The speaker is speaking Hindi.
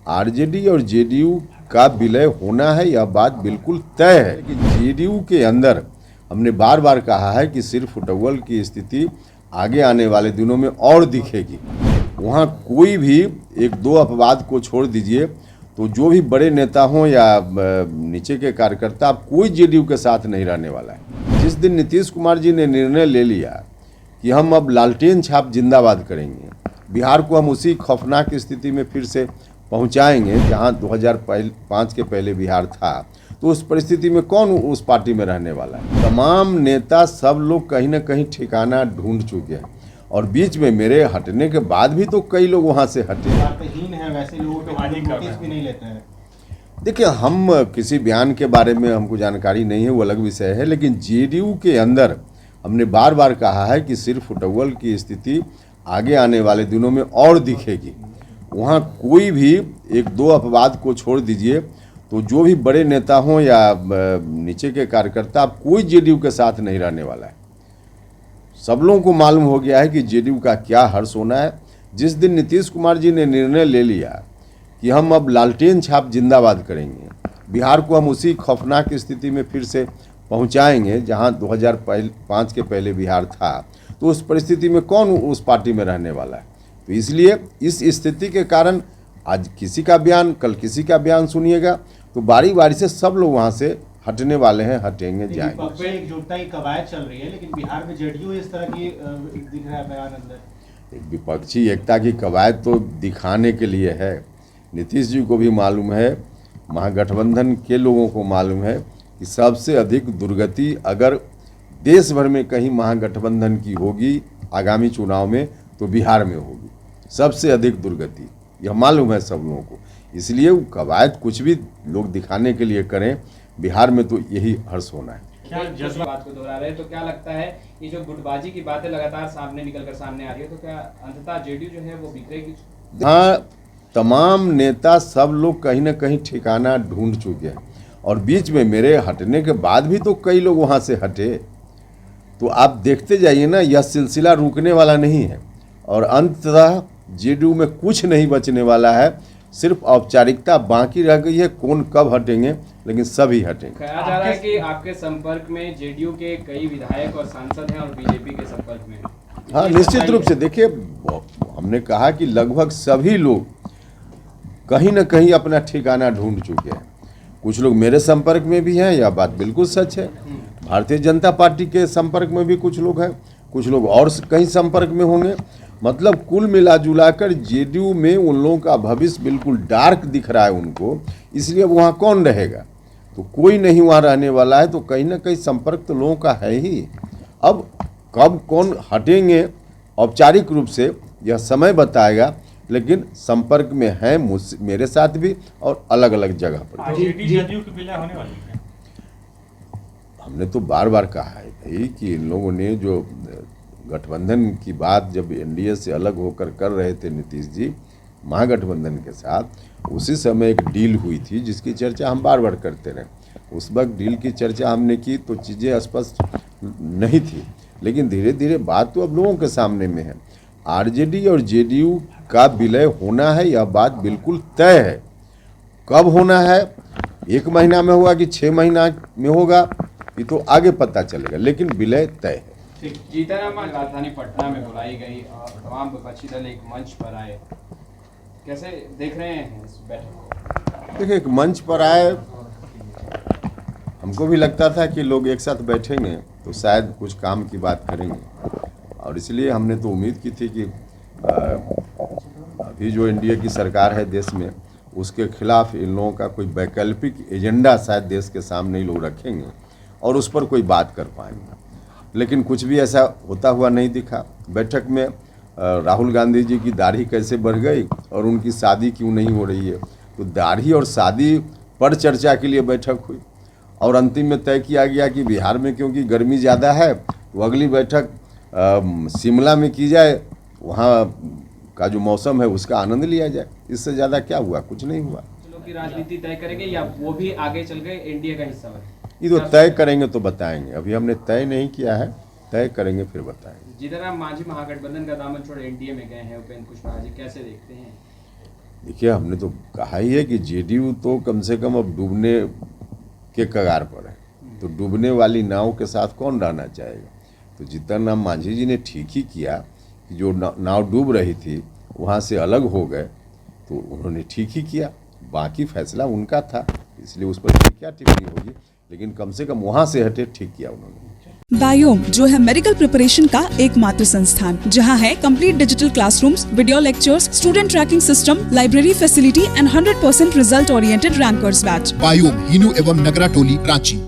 आरजेडी और जेडीयू का विलय होना है, यह बात बिल्कुल तय है कि जेडीयू के अंदर हमने बार बार कहा है कि सिर्फ फुटबॉल की स्थिति आगे आने वाले दिनों में और दिखेगी। वहाँ कोई भी एक दो अपवाद को छोड़ दीजिए तो जो भी बड़े नेता हों या नीचे के कार्यकर्ता, अब कोई जेडीयू के साथ नहीं रहने वाला है। जिस दिन नीतीश कुमार जी ने निर्णय ले लिया कि हम अब लालटेन छाप जिंदाबाद करेंगे, बिहार को हम उसी खौफनाक स्थिति में फिर से पहुंचाएंगे जहां 2005 के पहले बिहार था, तो उस परिस्थिति में कौन उस पार्टी में रहने वाला है। तमाम नेता सब लोग कहीं ना कहीं ठिकाना ढूंढ चुके हैं और बीच में मेरे हटने के बाद भी तो कई लोग वहां से हटे। है, वैसे लोगों को नोटिस भी नहीं लेते हैं। देखिए, हम किसी बयान के बारे में हमको जानकारी नहीं है, वो अलग विषय है, लेकिन जेडीयू के अंदर हमने बार बार कहा है कि सिर्फ फुटबॉल की स्थिति आगे आने वाले दिनों में और दिखेगी। वहाँ कोई भी एक दो अपवाद को छोड़ दीजिए तो जो भी बड़े नेता हों या नीचे के कार्यकर्ता, अब कोई जेडीयू के साथ नहीं रहने वाला है। सब लोगों को मालूम हो गया है कि जेडीयू का क्या हर्ष होना है। जिस दिन नीतीश कुमार जी ने निर्णय ले लिया कि हम अब लालटेन छाप जिंदाबाद करेंगे, बिहार को हम उसी खौफनाक स्थिति में फिर से पहुंचाएंगे जहां 2005 के पहले बिहार था, तो उस परिस्थिति में कौन उस पार्टी में रहने वाला है। तो इसलिए इस स्थिति के कारण आज किसी का बयान, कल किसी का बयान सुनिएगा तो बारी बारी से सब लोग वहाँ से हटने वाले हैं, हटेंगे, जाएंगे। एकजुटता की कवायद चल रही है, लेकिन बिहार में जेडीयू इस तरह की दिख रहा है बयान अंदर। एक विपक्षी एकता की कवायद तो दिखाने के लिए है। नीतीश जी को भी मालूम है, महागठबंधन के लोगों को मालूम है कि सबसे अधिक दुर्गति अगर देश भर में कहीं महागठबंधन की होगी आगामी चुनाव में तो बिहार में होगी सबसे अधिक दुर्गति, यह मालूम है सब लोगों को। इसलिए वो कवायद कुछ भी लोग दिखाने के लिए करें, बिहार में तो यही हर्ष होना है। क्या जिस बात को दोहरा रहे, तो क्या लगता है ये जो गुटबाजी की बातें लगातार सामने निकलकर सामने आ रही है, तो क्या अंततः जेडीयू जो है वो बिखरेगी? हाँ, तमाम नेता सब लोग कहीं ना कहीं ठिकाना ढूंढ चुके हैं और बीच में मेरे हटने के बाद भी तो कई लोग वहाँ से हटे। तो आप देखते जाइए ना, यह सिलसिला रुकने वाला नहीं है और अंततः जेडीयू में कुछ नहीं बचने वाला है, सिर्फ औपचारिकता बाकी रह गई है। कौन कब हटेंगे, लेकिन सभी हटेंगे। कहा जा रहा है कि आपके संपर्क में जेडीयू के कई विधायक और सांसद हैं और बीजेपी के संपर्क में। हाँ, निश्चित रूप से। देखिए, हमने कहा कि लगभग सभी लोग कहीं ना कहीं अपना ठिकाना ढूंढ चुके हैं। कुछ लोग मेरे संपर्क में भी हैं, यह बात बिल्कुल सच है। भारतीय जनता पार्टी के संपर्क में भी कुछ लोग हैं, कुछ लोग और कहीं संपर्क में होंगे। मतलब कुल मिला जुलाकर जेडीयू में उन लोगों का भविष्य बिल्कुल डार्क दिख रहा है उनको। इसलिए वहाँ कौन रहेगा, तो कोई नहीं वहाँ रहने वाला है। तो कहीं ना कहीं संपर्क तो लोगों का है ही। अब कब कौन हटेंगे औपचारिक रूप से यह समय बताएगा, लेकिन संपर्क में है मेरे साथ भी और अलग अलग जगह पर। जेडीयू की विलय होने वाली है। हमने तो बार बार कहा है भाई कि इन लोगों ने जो गठबंधन की बात जब एनडीए से अलग होकर कर रहे थे नीतीश जी महागठबंधन के साथ, उसी समय एक डील हुई थी जिसकी चर्चा हम बार बार करते रहे। उस वक्त डील की चर्चा हमने की तो चीज़ें स्पष्ट नहीं थी, लेकिन धीरे धीरे बात तो अब लोगों के सामने में है। आरजेडी और जेडीयू का विलय होना है, यह बात बिल्कुल तय है। कब होना है, 1 महीना में होगा कि 6 महीना में होगा, ये तो आगे पता चलेगा, लेकिन विलय तय है। जीतनराम राजधानी पटना में बुलाई गई और तमाम विपक्षी दल एक मंच पर आए, कैसे देख रहे हैं इस बैठक को? देखिए, एक मंच पर आए, हमको भी लगता था कि लोग एक साथ बैठेंगे तो शायद कुछ काम की बात करेंगे, और इसलिए हमने तो उम्मीद की थी कि अभी जो एनडीए की सरकार है देश में, उसके खिलाफ इन लोगों का कोई वैकल्पिक एजेंडा शायद देश के सामने ही लोग रखेंगे और उस पर कोई बात कर पाएंगे। लेकिन कुछ भी ऐसा होता हुआ नहीं दिखा। बैठक में राहुल गांधी जी की दाढ़ी कैसे बढ़ गई और उनकी शादी क्यों नहीं हो रही है, तो दाढ़ी और शादी पर चर्चा के लिए बैठक हुई और अंतिम में तय किया गया कि बिहार में क्योंकि गर्मी ज़्यादा है तो अगली बैठक शिमला में की जाए, वहाँ का जो मौसम है उसका आनंद लिया जाए। इससे ज़्यादा क्या हुआ, कुछ नहीं हुआ। की राजनीति तय करेंगे या वो भी आगे चल गए एनडीए का हिस्सा है? ये तो तय करेंगे तो बताएंगे, अभी हमने तय नहीं किया है, तय करेंगे फिर बताएंगे। जीतनराम मांझी महागठबंधन का दामन छोड़ एनडीए में गए हैं, उपेंद्र कुशवाहा जी कैसे देखते हैं? देखिए, हमने तो कहा ही है कि जेडीयू तो कम से कम अब डूबने के कगार पर है, तो डूबने वाली नाव के साथ कौन रहना चाहेगा। तो जीतन राम मांझी जी ने ठीक ही किया कि जो नाव डूब रही थी वहाँ से अलग हो गए, तो उन्होंने ठीक ही किया। बाकी फैसला उनका था, इसलिए उस पर क्या टिप्पणी होगी, लेकिन कम से कम वहाँ से हटे, ठीक किया उन्होंने। बायोम जो है मेडिकल प्रिपरेशन का एकमात्र संस्थान जहां है complete digital classrooms, video lectures, student tracking system, library facility and 100% result oriented rankers batch. Biome, Hinoo एवं नगरा टोली, रांची।